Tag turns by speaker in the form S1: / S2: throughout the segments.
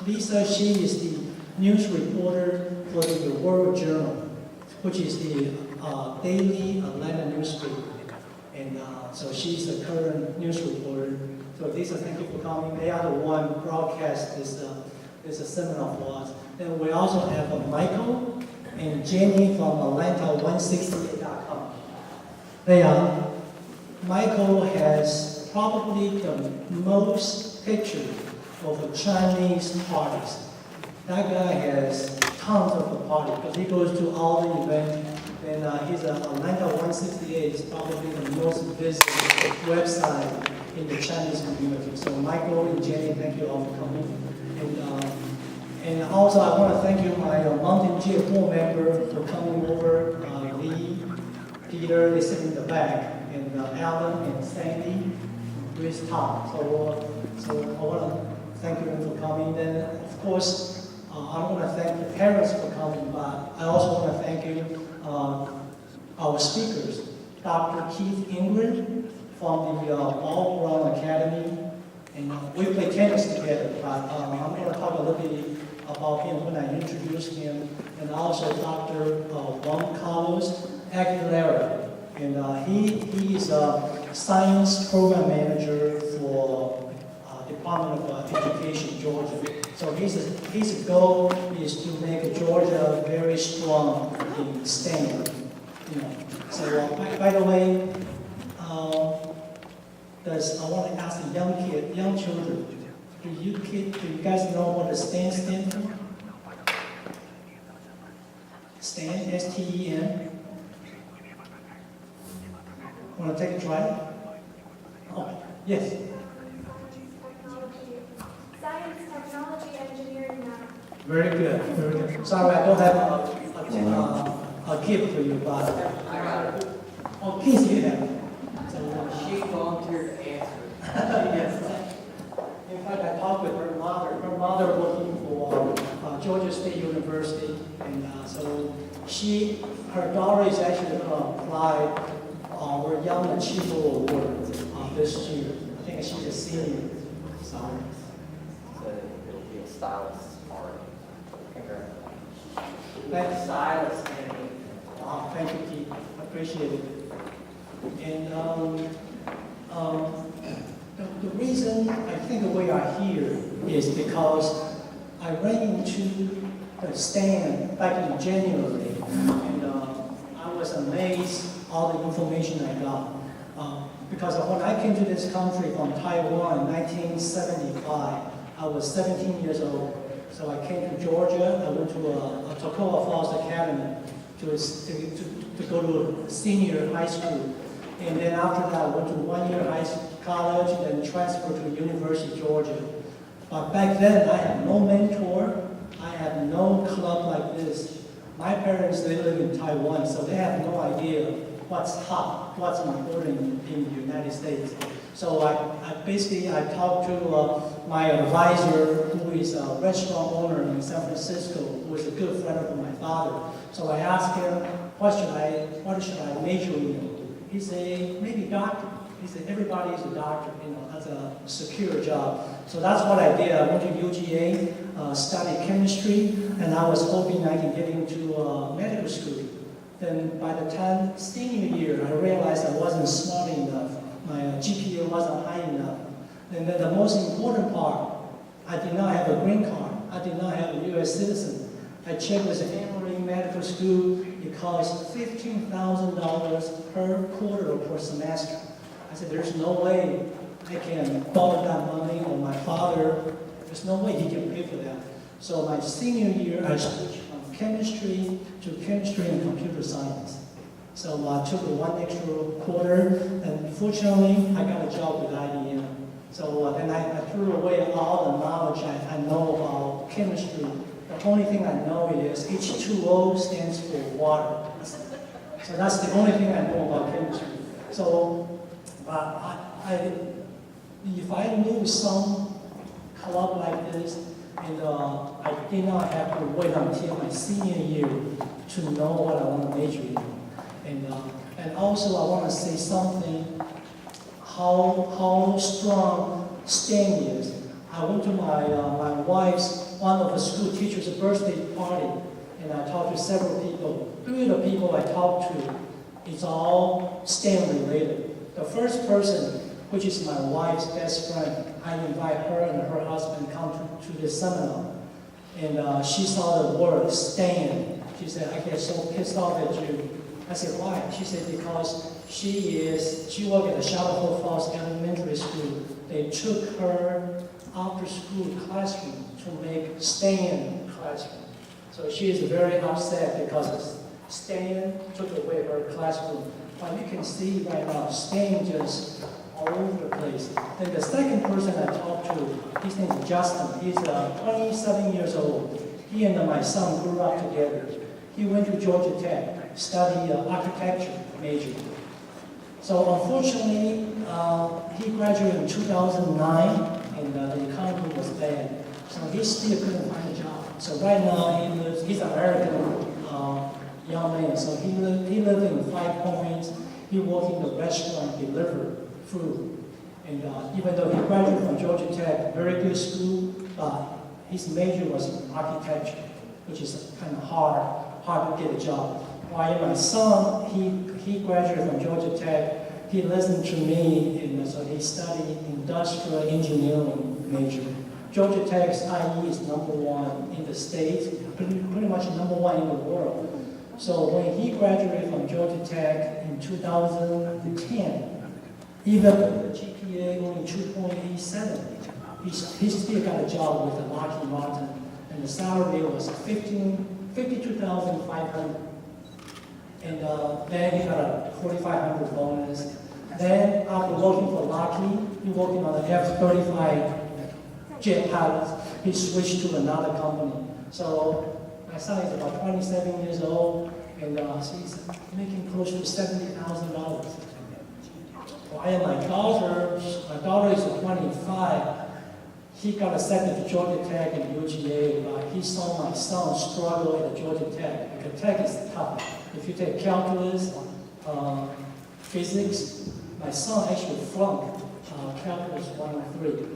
S1: Lisa, she is the news reporter for the World Journal, which is the daily Atlanta newspaper. And so she's the current news reporter. So Lisa, thank you for coming. They are the one broadcast this seminar for us. Then we also have Michael and Jenny from atlanta168.com. Michael has probably the most pictures of Chinese parties. That guy has tons of the parties because he goes to all the events. And his Atlanta 168 is probably the most visited website in the Chinese community. So Michael and Jenny, thank you all for coming. And also I want to thank you, my Mountain Dew board member, for coming over. Lee, Peter, they sit in the back, and Alan and Sandy, Chris, Tom. So I want to thank you for coming. Then of course I want to thank the parents for coming, but I also want to thank you. Our speakers, Dr. Keith Ingrid from the Ball Ground Academy, and we play tennis together, but I'm going to talk a little bit about him when I introduce him, and also Dr. Juan Carlos Aguilera, and he is a science program manager for Department of Education, Georgia. So his goal is to make Georgia very strong in STEM. So by the way, I want to ask the young children, do you guys know what the STEM stands for? STEM, S-T-E-M. Want to take a try? Oh, yes.
S2: Science, technology, engineering, math.
S1: Very good, very good. Sorry, I don't have a gift for you, but
S3: I got it.
S1: oh, please you have.
S3: She volunteered to answer.
S1: Yes. In fact, I talked with her mother. Her mother working for Georgia State University, and so her daughter is actually going to apply our Young Achiever Award this year. I think she's a senior. So
S3: It'll be a stylist party. Congratulations.
S1: Thanks.
S3: Stylist.
S1: Thank you, Keith. I appreciate it. And the reason I think we are here is because I ran into the stand back in January, and I was amazed all the information I got. Because when I came to this country from Taiwan in 1975, I was 17 years old. So I came to Georgia. I went to a Toccoa Falls Academy to go to a senior high school. And then after that, I went to 1 year college, then transferred to University of Georgia. But back then, I had no mentor. I had no club like this. My parents, they live in Taiwan, so they have no idea what's hot, what's important in the United States. So I talked to my advisor, who is a restaurant owner in San Francisco, who is a good friend of my father. So I asked him, what should I major in? He said, maybe doctor. He said, everybody is a doctor, that's a secure job. So that's what I did. I went to UGA, studied chemistry, and I was hoping I can get into medical school. Then by the time senior year, I realized I wasn't smart enough. My GPA wasn't high enough. And then the most important part, I did not have a green card. I did not have a U.S. citizen. I checked with the Emory Medical School. It costs $15,000 per quarter or per semester. I said, there's no way I can borrow that money, or my father, there's no way he can pay for that. So my senior year, I switched from chemistry to chemistry and computer science. So I took 1 extra quarter, and fortunately, I got a job with IBM. So then I threw away all the knowledge I know about chemistry. The only thing I know is H2O stands for water. So that's the only thing I know about chemistry. So if I knew some club like this, and I did not have to wait until my senior year to know what I want to major in. And also I want to say something, how strong STEM is. I went to my wife's, one of the school teacher's birthday party, and I talked to several people. 3 of the people I talked to, it's all STEM related. The first person, which is my wife's best friend, I invite her and her husband come to this seminar. And she saw the word STEM. She said, I get so pissed off at you. I said, why? She said, because she worked at the Shallow Falls Elementary School. They took her after school classroom to make STEM classroom. So she is very upset because STEM took away her classroom. But you can see right now, STEM just all over the place. Then the second person I talked to, his name is Justin. He's 27 years old. He and my son grew up together. He went to Georgia Tech, studied architecture major. So unfortunately, he graduated in 2009, and the economy was bad. So he still couldn't find a job. So right now, he's an American young man. So he lived in 5 Points. He worked in the restaurant, deliver food. And even though he graduated from Georgia Tech, very good school, but his major was in architecture, which is kind of hard to get a job. While my son, he graduated from Georgia Tech, he listened to me, and so he studied industrial engineering major. Georgia Tech's IE is #1 in the States, pretty much #1 in the world. So when he graduated from Georgia Tech in 2010, even with the GPA only 2.87, he still got a job with Lockheed Martin, and the salary was $52,500. And then he got a $4,500 bonus. Then after working for Lockheed, he working on the F-35 jet pilots. He switched to another company. So my son is about 27 years old, and he's making close to $70,000. While my daughter is 25. He got accepted to Georgia Tech and UGA, but he saw my son struggle at Georgia Tech. Because Tech is tough. If you take calculus, physics, my son actually flunked calculus 1 and 3.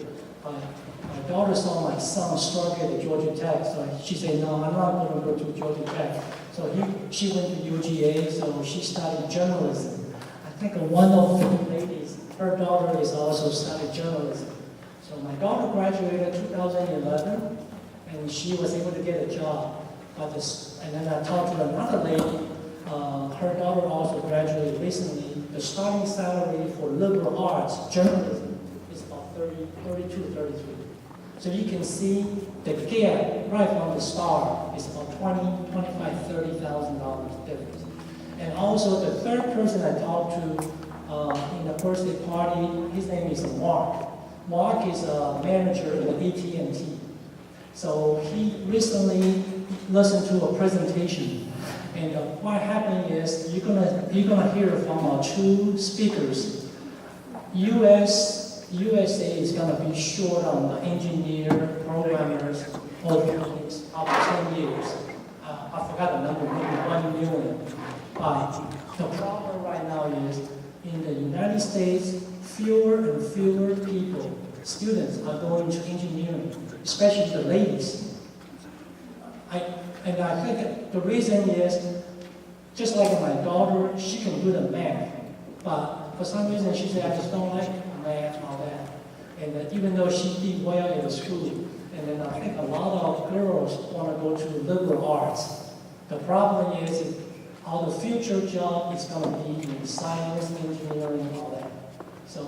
S1: My daughter saw my son struggle at Georgia Tech, so she said, no, I'm not going to go to Georgia Tech. So she went to UGA, so she studied journalism. I think one of the ladies, her daughter is also studying journalism. So my daughter graduated in 2011, and she was able to get a job. And then I talked to another lady, her daughter also graduated recently. The starting salary for liberal arts, journalism, is about 32, 33. So you can see the gap right from the start is about $20,000, $25,000, $30,000 difference. And also the third person I talked to in the birthday party, his name is Mark. Mark is a manager at AT&T. So he recently listened to a presentation. And what happened is you're gonna hear from 2 speakers. USA is gonna be short on the engineer, programmers, over the next 10 years. I forgot the number, maybe 1 million. But the problem right now is in the United States, fewer and fewer people, students, are going to engineering, especially the ladies. And I think the reason is, just like my daughter, she can do the math, but for some reason she said, I just don't like math and all that. And even though she did well in the school, and then I think a lot of girls want to go to liberal arts. The problem is, all the future job is going to be in science, engineering, and all that. So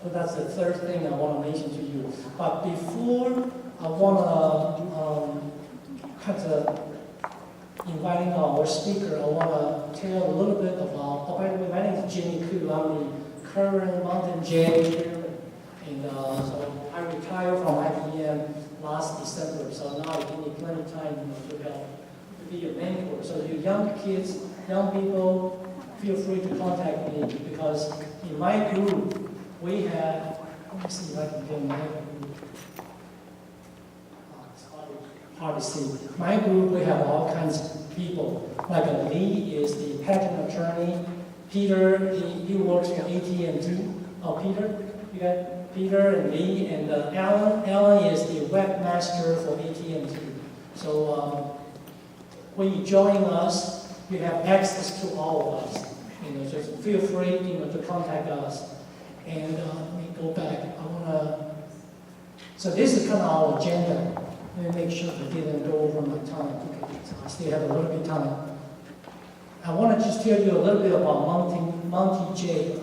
S1: that's the third thing I want to mention to you. But before I want to inviting our speaker, I want to tell a little bit about, by the way, my name is Jimmy Koo. I'm the current Mountain Jet chairman. And so I retired from IBM last December, so now I give me plenty of time to help, to be a mentor. So you young kids, young people, feel free to contact me, because in my group, we have, let me see if I can get my group. Hard to see. My group, we have all kinds of people. Like Lee is the patent attorney. Peter, he works for AT&T. Oh, Peter, you got Peter and me, and Alan. Alan is the webmaster for AT&T. So when you join us, you have access to all of us. Just feel free, to contact us. And let me go back. So this is kind of our agenda. Let me make sure I didn't go over my time. Okay, so I still have a little bit of time. I want to just tell you a little bit about Monty J.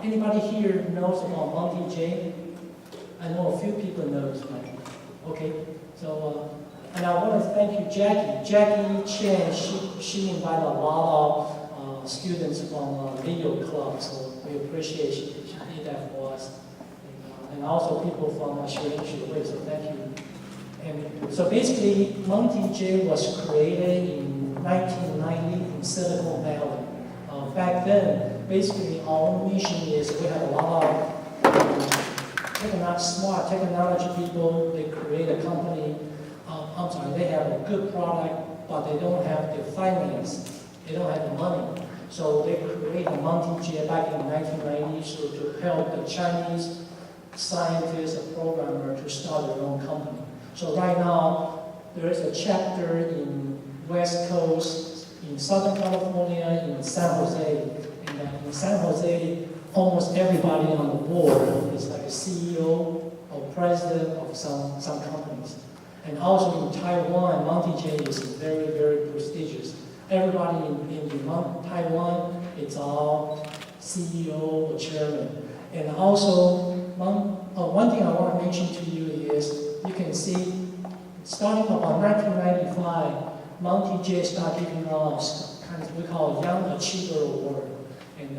S1: Anybody here knows about Monty J? I know a few people knows, right? Okay, so and I want to thank you, Jackie. Jackie Chen, she invited a lot of students from Leo Club, so we appreciate she did that for us. And also people from Shui, so thank you. And so basically, Monty J was created in 1990 in Silicon Valley. Back then, basically our mission is we have a lot of smart technology people. They create a company. They have a good product, but they don't have the finance. They don't have the money. So they created Monty J back in 1990 so to help the Chinese scientists and programmers to start their own company. So right now, there is a chapter in West Coast, in Southern California, in San Jose. And in San Jose, almost everybody on the board is like a CEO or president of some companies. And also in Taiwan, Monty J is very, very prestigious. Everybody in Taiwan, it's all CEO or chairman. And also, one thing I want to mention to you is, you can see, starting about 1995, Monty J started giving us kind of we call Young Achiever Award. And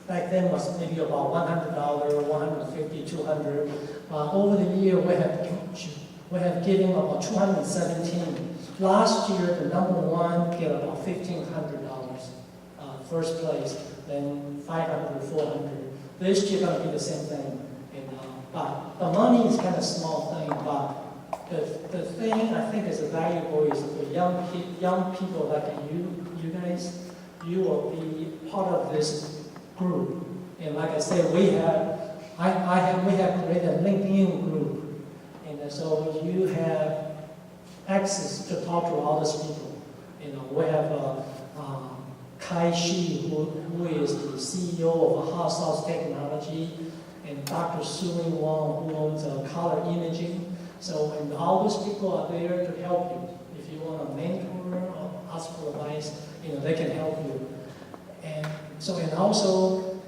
S1: back then was maybe about $100, $150, $200. Over the year, we have given about 217. Last year, the number one get about $1,500, first place, then $500, $400. This year going to be the same thing. But the money is kind of a small thing, but the thing I think is valuable is for young people like you guys, you will be part of this group. And like I said, we have created a LinkedIn group. And so you have access to talk to all these people. We have Kai Shi, who is the CEO of Hot Sauce Technology, and Dr. Sui Wang, who owns Color Imaging. So, and all those people are there to help you. If you want a mentor or ask for advice, they can help you. And so, and also,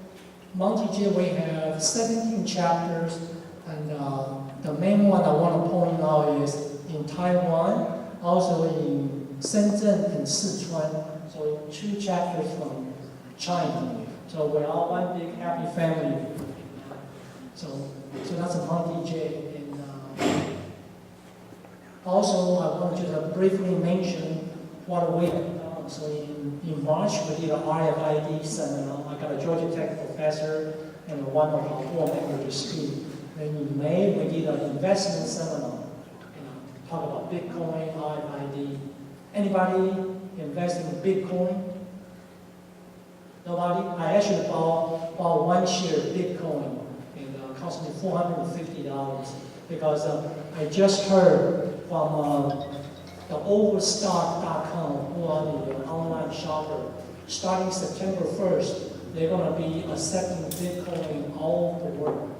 S1: Monty J, we have 17 chapters, and the main one I want to point out is in Taiwan, also in Shenzhen and Sichuan. So 2 chapters from China. So we're all one big happy family. So that's a Monty J. And also, I want to briefly mention what we have done. So in March, we did an RFID seminar. I got a Georgia Tech professor and one of our board members to speak. Then in May, we did an investment seminar. Talk about Bitcoin, RFID. Anybody invest in Bitcoin? Nobody? I actually bought 1 share of Bitcoin. Cost me $450 because I just heard from the Overstock.com, who are the online shopper. Starting September 1st, they're going to be accepting Bitcoin all over the world.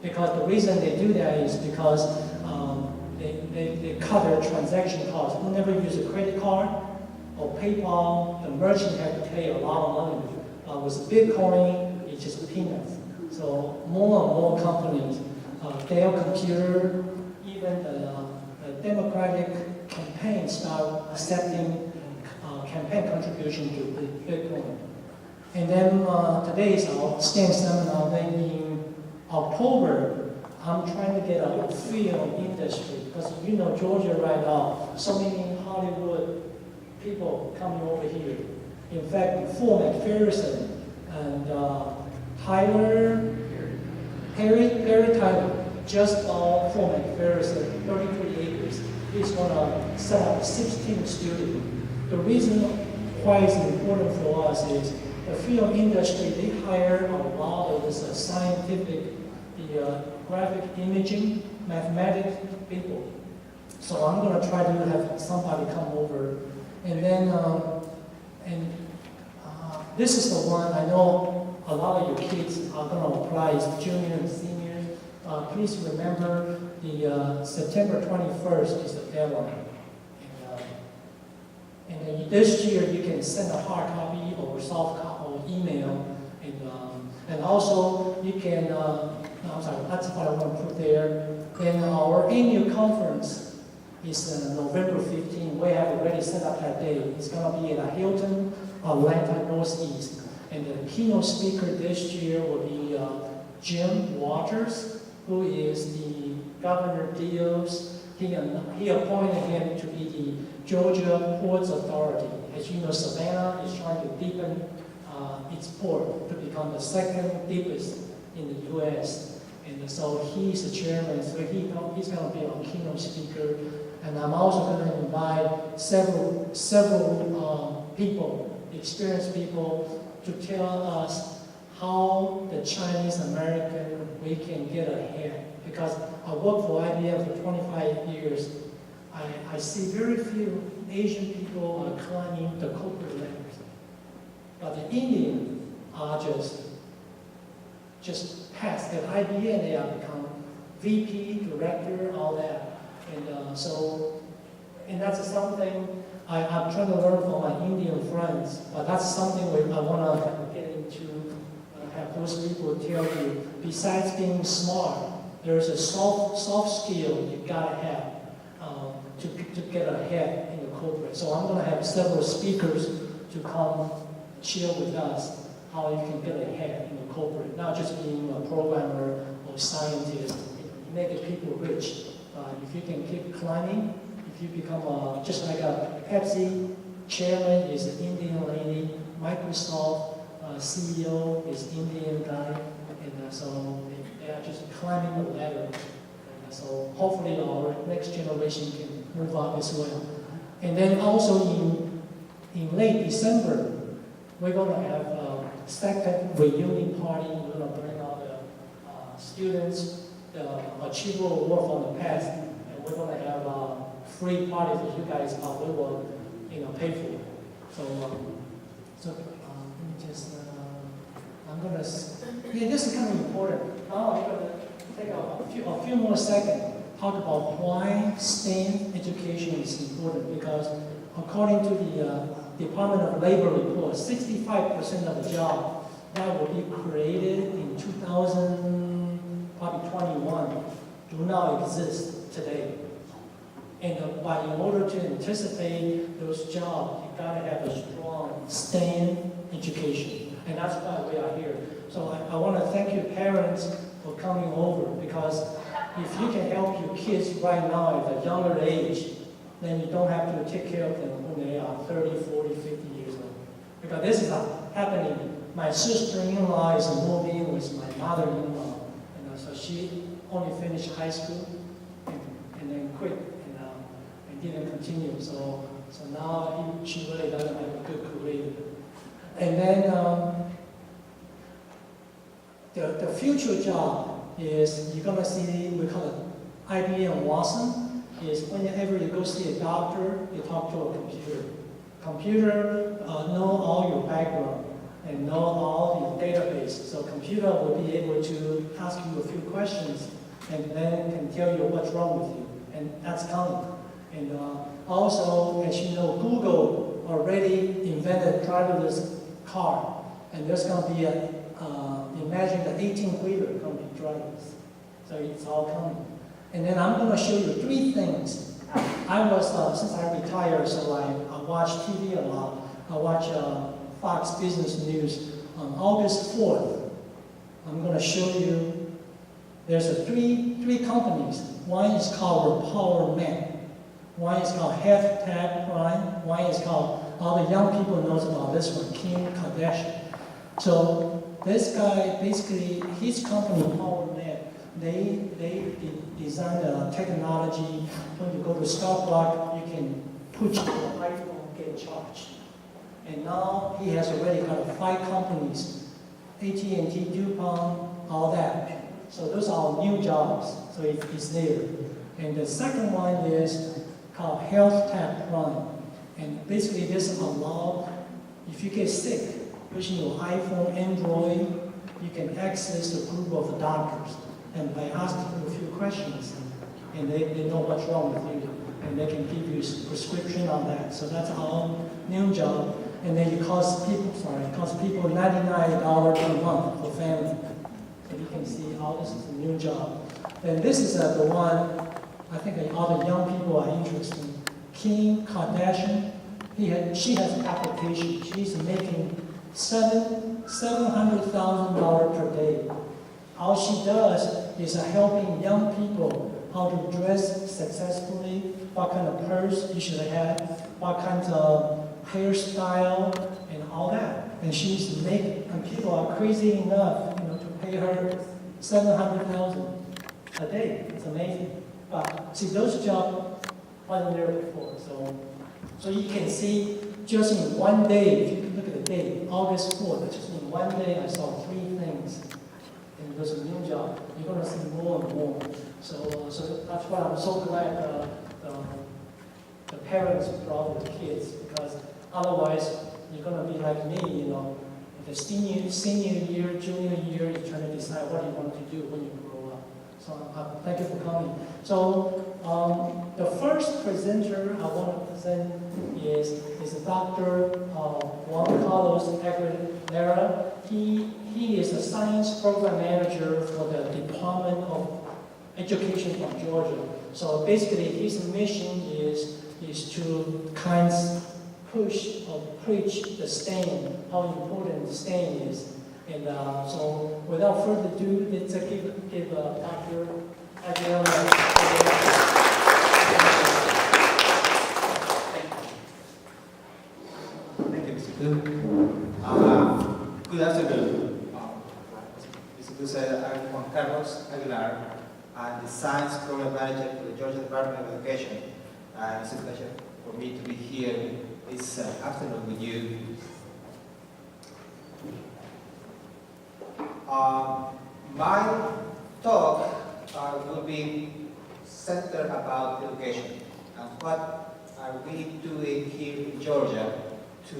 S1: Because the reason they do that is because they cut their transaction costs. Whenever you use a credit card or PayPal, the merchant has to pay a lot of money. With Bitcoin, it's just peanuts. So more and more companies, Dell Computer, even the Democratic campaign start accepting campaign contribution to Bitcoin. And then today is our STEM seminar. Then in October, I'm trying to get a film industry because Georgia right now, so many Hollywood people coming over here. In fact, before McPherson and Perry Tyler just bought for McPherson 33 acres. He's going to set up 16 studios. The reason why it's important for us is the film industry, they hire a lot of this scientific the graphic imaging, mathematics people. So I'm going to try to have somebody come over. And then, this is the one I know a lot of your kids are going to apply, is junior and senior. Please remember the September 21st is the deadline. And then this year you can send a hard copy or soft copy or email. And also you can, no, I'm sorry, that's what I want to put there. Then our annual conference is November 15. We have already set up that day. It's going to be at Hilton, Atlanta Northeast. And the keynote speaker this year will be Jim Waters, who is the Governor Deals. He appointed him to be the Georgia Ports Authority. As you know, Savannah is trying to deepen its port to become the second deepest in the U.S. And so he's the chairman, so he's going to be our keynote speaker. And I'm also going to invite several people, experienced people, to tell us how the Chinese American, we can get ahead. Because I worked for IBM for 25 years. I see very few Asian people are climbing the corporate ladders. But the Indians are just past at IBM. They have become VP, director, all that. And that's something I'm trying to learn from my Indian friends. But that's something I want to get into, have those people tell you. Besides being smart, there's a soft skill you gotta have to get ahead in the corporate. So I'm gonna have several speakers to come share with us how you can get ahead in the corporate, not just being a programmer or scientist. You make the people rich. If you can keep climbing, if you become just like a Pepsi chairman is an Indian lady, Microsoft CEO is Indian guy, and so they are just climbing the ladder. And so hopefully our next generation can move up as well. And then also in late December, we're going to have a second reunion party. We're going to bring out the students, the Achiever Award from the past, and we're going to have a free party for you guys. We will, pay for it. So let me just. I'm going to. Yeah, this is kind of important. Now I'm going to take a few more seconds talk about why STEM education is important. Because according to the Department of Labor report, 65% of the job that will be created in 2021 do not exist today. And in order to anticipate those jobs, you gotta have a strong STEM education. And that's why we are here. So I want to thank you parents for coming over, because if you can help your kids right now at a younger age, then you don't have to take care of them when they are 30, 40, 50 years old. Because this is happening. My sister-in-law is moving with my mother-in-law. So she only finished high school and then quit and didn't continue. So now she really doesn't have a good career. And then the future job is, you're going to see, we call it IBM Watson, is whenever you go see a doctor, you talk to a computer. Computer know all your background and know all your database. So computer will be able to ask you a few questions and then can tell you what's wrong with you. And that's coming. And also, as you know, Google already invented driverless car. And there's going to be imagine the 18-wheeler going to be driverless. So it's all coming. And then I'm going to show you three things. I was, since I retired, so I watch TV a lot. I watch Fox Business News. On August 4th, I'm going to show you, there's three companies. One is called PowerMan. One is called #Prime. One is called, all the young people knows about this one, Kim Kardashian. So this guy, basically, his company, PowerMan, they designed a technology. When you go to Starbucks, you can put your iPhone, get charged. And now he has already got 5 companies, AT&T, DuPont, all that. So those are new jobs, so it's there. And the second one is called Health Tech Run. And basically this allows, if you get sick, using your iPhone, Android, you can access a group of doctors. And by asking a few questions, and they know what's wrong with you, and they can give you a prescription on that. So that's our new job. And then it costs people $99 per month for family. So you can see how this is a new job. And this is the one I think all the young people are interested in. Kim Kardashian, she has an application. She's making $700,000 per day. All she does is helping young people how to dress successfully, what kind of purse you should have, what kind of hairstyle, and all that. And she's making, and people are crazy enough, to pay her $700,000 a day. It's amazing. But see, those jobs wasn't there before. So you can see just in one day, if you look at the date, August 4th, just in one day I saw 3 things. And it was a new job. You're going to see more and more. So that's why I'm so glad the parents brought the kids, because otherwise you're going to be like me, the senior year, junior year, you're trying to decide what you want to do when you grow up. So thank you for coming. So the first presenter I want to present is Dr. Juan Carlos Aguilera. He is a science program manager for the Department of Education from Georgia. So basically his mission is to kind of push or preach the STEM, how important STEM is. And so without further ado, let's give Dr. Aguilera.
S4: Thank you, Mr. Ku. Good afternoon. Mr. Ku said I'm Juan Carlos Aguilar. I'm the Science Program Manager for the Georgia Department of Education. It's a pleasure for me to be here this afternoon with you. My talk will be centered about education and what are we doing here in Georgia to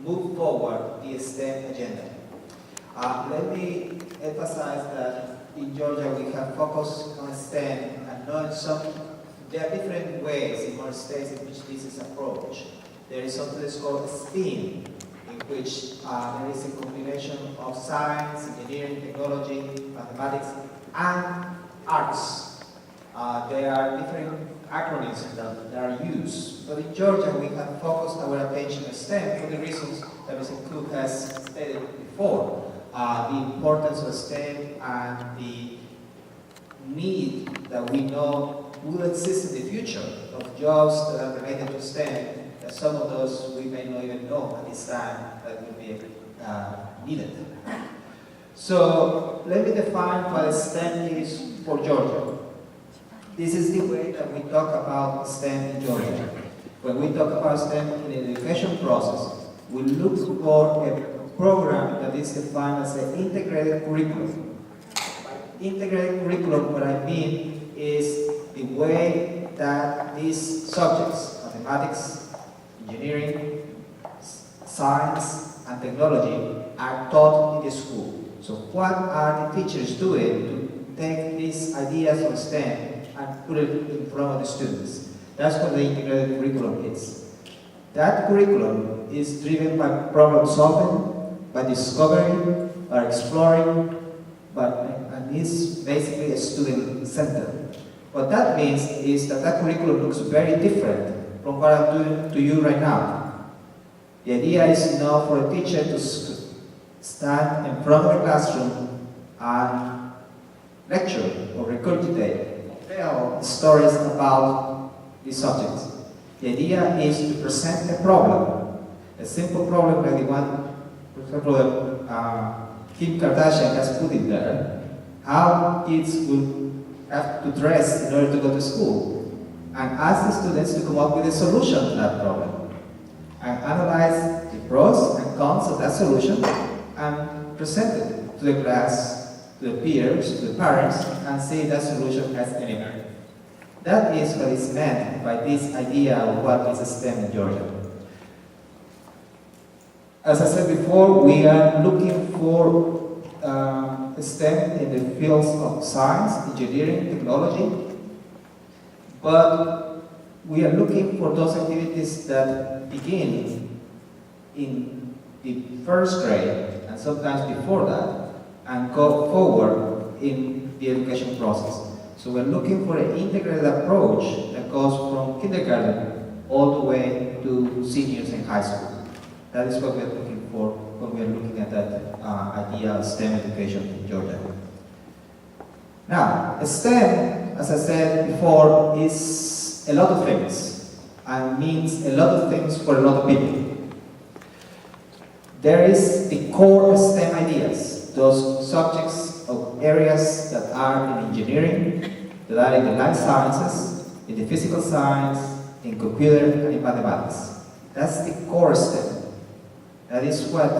S4: move forward the STEM agenda. Let me emphasize that in Georgia we have focused on STEM and knowing there are different ways in our states in which this is approached. There is something that's called STEAM, in which there is a combination of science, engineering, technology, mathematics, and arts. There are different acronyms that are used. But in Georgia, we have focused our attention on STEM for the reasons that Mr. Cook has stated before. The importance of STEM and the need that we know will exist in the future of jobs that are related to STEM, that some of those we may not even know at this time that will be needed. So let me define what STEM is for Georgia. This is the way that we talk about STEM in Georgia. When we talk about STEM in the education process, we look for a program that is defined as an integrated curriculum. By integrated curriculum, what I mean is the way that these subjects, mathematics, engineering, science, and technology are taught in the school. So what are the teachers doing to take these ideas of STEM and put it in front of the students? That's what the integrated curriculum is. That curriculum is driven by problem solving, by discovering, by exploring, and is basically a student-centered. What that means is that curriculum looks very different from what I'm doing to you right now. The idea is not for a teacher to stand in front of the classroom and lecture or regurgitate or tell stories about the subjects. The idea is to present a problem, a simple problem like the one, for example, Kim Kardashian has put in there, how kids will have to dress in order to go to school, and ask the students to come up with a solution to that problem, and analyze the pros and cons of that solution, and present it to the class to the peers, to the parents, and see that solution has any merit. That is what is meant by this idea of what is STEM in Georgia. As I said before, we are looking for STEM in the fields of science, engineering, technology, but we are looking for those activities that begin in the first grade and sometimes before that and go forward in the education process. So we're looking for an integrated approach that goes from kindergarten all the way to seniors in high school. That is what we're looking for when we're looking at that idea of STEM education in Georgia. Now, STEM, as I said before, is a lot of things and means a lot of things for a lot of people. There is the core STEM ideas, those subjects of areas that are in engineering, that are in the life sciences, in the physical science, in computer, and in mathematics. That's the core STEM. That is what,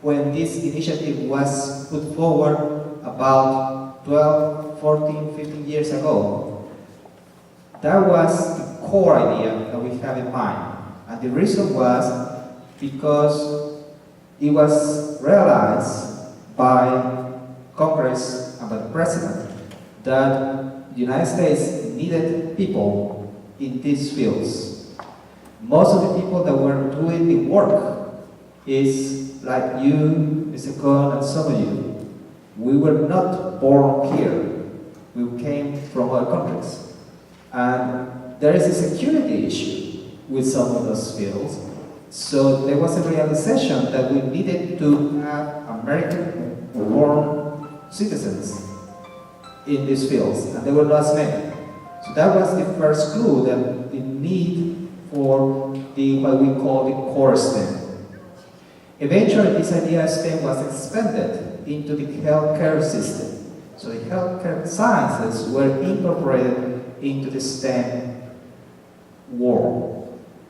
S4: when this initiative was put forward about 12, 14, 15 years ago, that was the core idea that we have in mind. And the reason was because it was realized by Congress and by the President that the United States needed people in these fields. Most of the people that were doing the work is like you, Mr. Cohen, and some of you. We were not born here. We came from other countries. And there is a security issue with some of those fields. So there was a realization that we needed to have American-born citizens in these fields, and there were not as many. So that was the first clue that the need for what we call the core STEM. Eventually, this idea of STEM was expanded into the healthcare system. So the healthcare sciences were incorporated into the STEM world.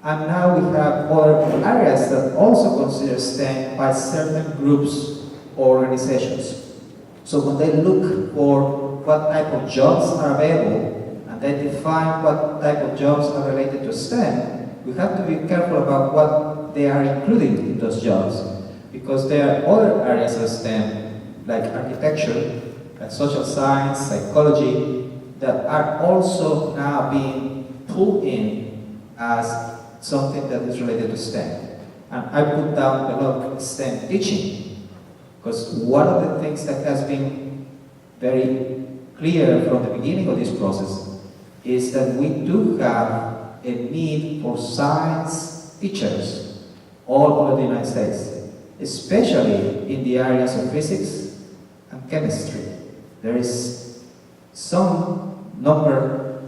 S4: And now we have other areas that also consider STEM by certain groups or organizations. So when they look for what type of jobs are available, and they define what type of jobs are related to STEM, we have to be careful about what they are including in those jobs. Because there are other areas of STEM, like architecture, like social science, psychology, that are also now being pulled in as something that is related to STEM. And I put down a lot of STEM teaching, because one of the things that has been very clear from the beginning of this process is that we do have a need for science teachers all over the United States, especially in the areas of physics and chemistry. There is some number,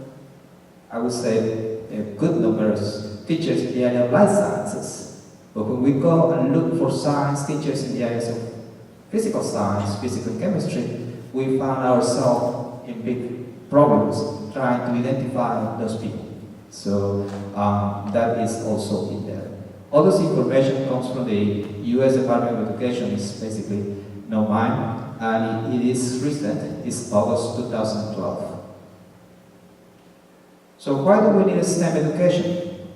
S4: I would say a good number of teachers in the area of life sciences. But when we go and look for science teachers in the areas of physical science, physical chemistry, we found ourselves in big problems trying to identify those people. So that is also in there. All this information comes from the U.S. Department of Education. It's basically not mine, and it is recent. It's August 2012. So why do we need STEM education?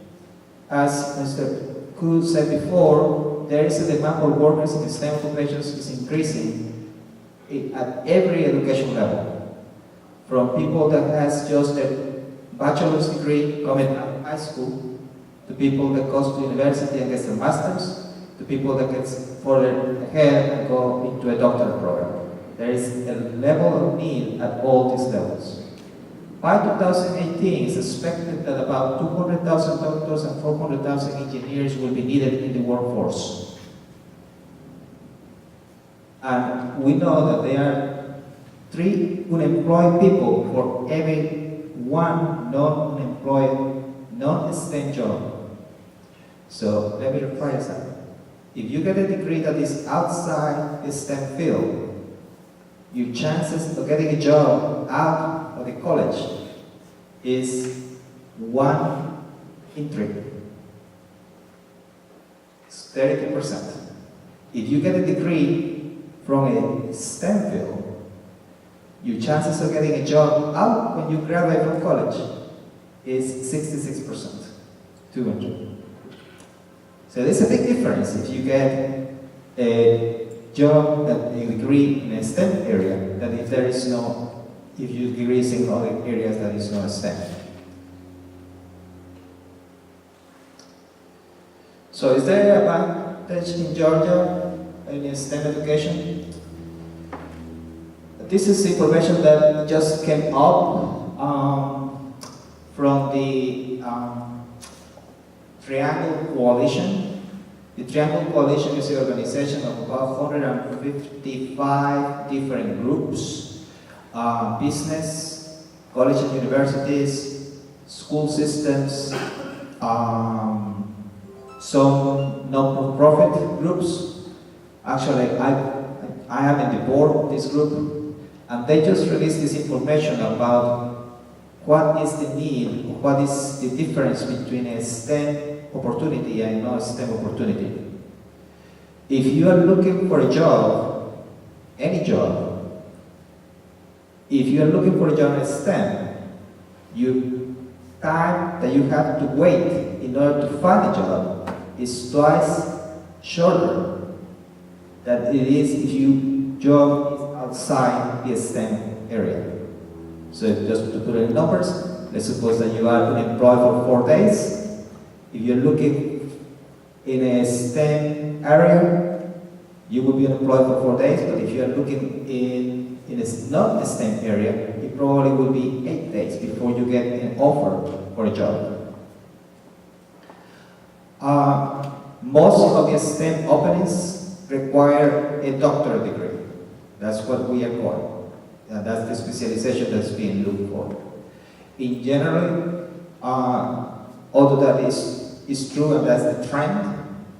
S4: As Mr. Koo said before, there is a demand for workers in STEM occupations is increasing at every education level. From people that has just a bachelor's degree coming out of high school, to people that goes to university and gets a master's, to people that gets further ahead and go into a doctoral program. There is a level of need at all these levels. By 2018, it's expected that about 200,000 doctors and 400,000 engineers will be needed in the workforce. And we know that there are 3 unemployed people for every 1 non-unemployed, non-STEM job. So let me rephrase that. If you get a degree that is outside the STEM field, your chances of getting a job out of the college is 1 in 3. It's 32%. If you get a degree from a STEM field, your chances of getting a job out when you graduate from college is 66%, 200. So there's a big difference if you get a job, a degree in a STEM area, than if there is no, if your degree is in other areas that is not STEM. So is there an advantage in Georgia in STEM education? This is information that just came up from the Triangle Coalition. The Triangle Coalition is an organization of about 155 different groups, business, college and universities, school systems, some non-profit groups. Actually, I am in the board of this group, and they just released this information about what is the need, what is the difference between a STEM opportunity and not a STEM opportunity. If you are looking for a job, any job, if you are looking for a job in STEM, your time that you have to wait in order to find a job is twice shorter than it is if your job is outside the STEM area. So just to put it in numbers, let's suppose that you are unemployed for 4 days. If you're looking in a STEM area, you will be unemployed for 4 days, but if you are looking in a not STEM area, it probably will be 8 days before you get an offer for a job. Most of the STEM openings require a doctorate degree. That's what we are calling. That's the specialization that's being looked for. In general, although that is true and that's the trend,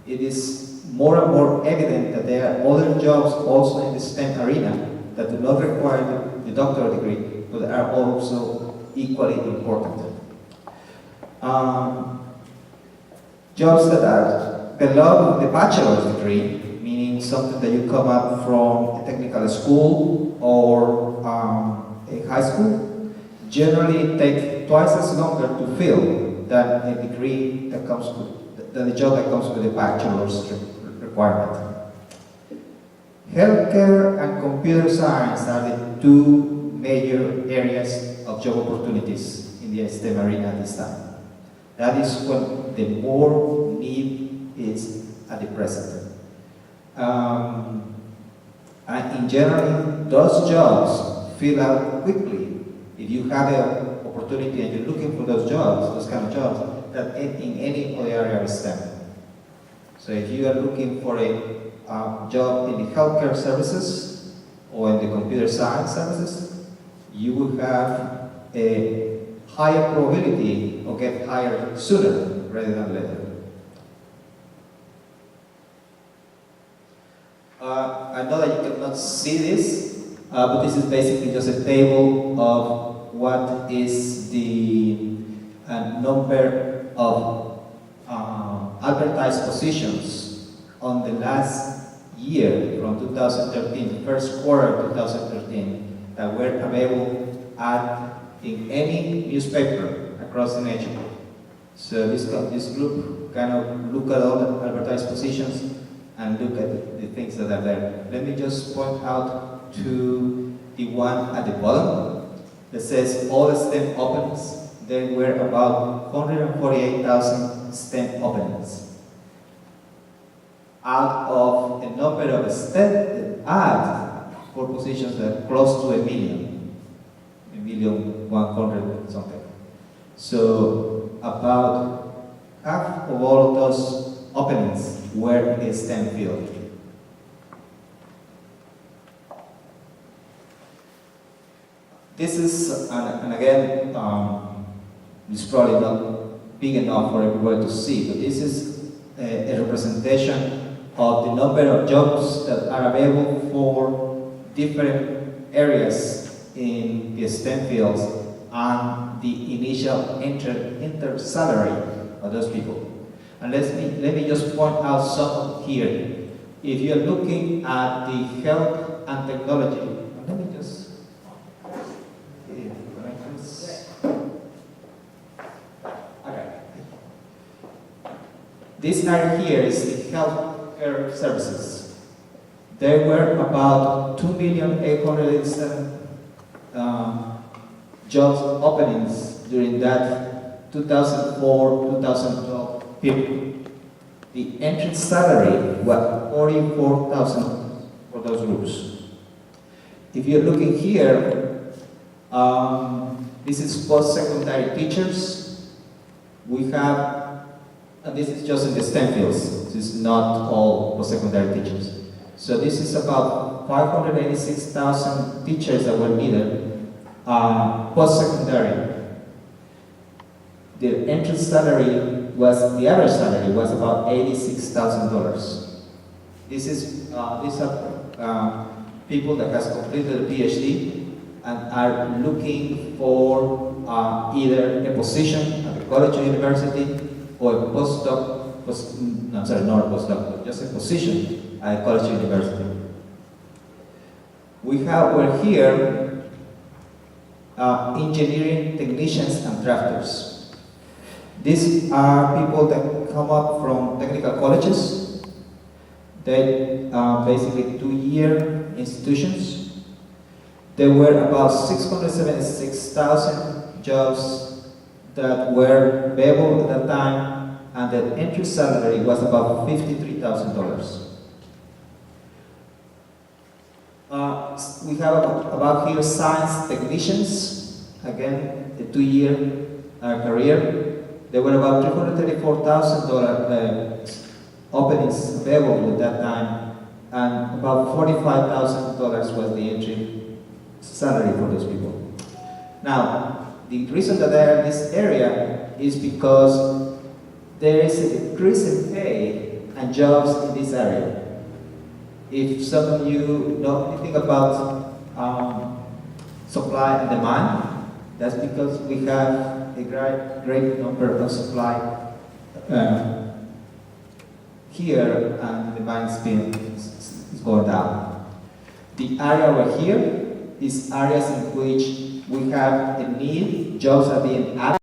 S4: it is more and more evident that there are other jobs also in the STEM arena that do not require the doctorate degree, but are also equally important. Jobs that are below the bachelor's degree, meaning something that you come up from a technical school or a high school, generally take twice as longer to fill than a degree that comes with, than a job that comes with a bachelor's requirement. Healthcare and computer science are the two major areas of job opportunities in the STEM arena at this time. That is when the more need is at the present. And in general, those jobs fill out quickly. If you have an opportunity and you're looking for those jobs, those kind of jobs, that in any other area of STEM. So if you are looking for a job in the healthcare services or in the computer science services, you will have a higher probability of getting hired sooner rather than later. I know that you cannot see this, but this is basically just a table of what is the number of advertised positions on the last year from 2013, the first quarter of 2013, that were available in any newspaper across the nation. So this group kind of look at all the advertised positions and look at the things that are there. Let me just point out to the one at the bottom that says all STEM openings. There were about 148,000 STEM openings out of a number of STEM ads for positions that are close to 1,100,000 something. So about half of all of those openings were in the STEM field. This is, and again, it's probably not big enough for everyone to see, but this is a representation of the number of jobs that are available for different areas in the STEM fields and the initial enter salary of those people. And let me just point out some here. If you're looking at the health and technology, let me just This area here is the healthcare services. There were about 2,807,000 jobs openings during that 2004-2012 period. The entrance salary was 44,000 for those groups. If you're looking here, this is post-secondary teachers. We have, and this is just in the STEM fields. This is not all post-secondary teachers. So this is about 586,000 teachers that were needed post-secondary. The entrance salary was, the average salary was about $86,000. These are people that has completed a PhD and are looking for either a position at a college or university or a postdoc, not a postdoc, but just a position at a college or university. We're here engineering technicians and drafters. These are people that come up from technical colleges. They are basically 2-year institutions. There were about 676,000 jobs that were available at that time, and the entry salary was about $53,000. We have about here science technicians, again, a 2-year career. There were about $334,000 openings available at that time, and about $45,000 was the entry salary for those people. Now, the reason that they're in this area is because there is a decrease in pay and jobs in this area. If some of you know anything about supply and demand, that's because we have a great number of supply here, and the demand is going down. The area over here is areas in which we have a need, jobs are being added.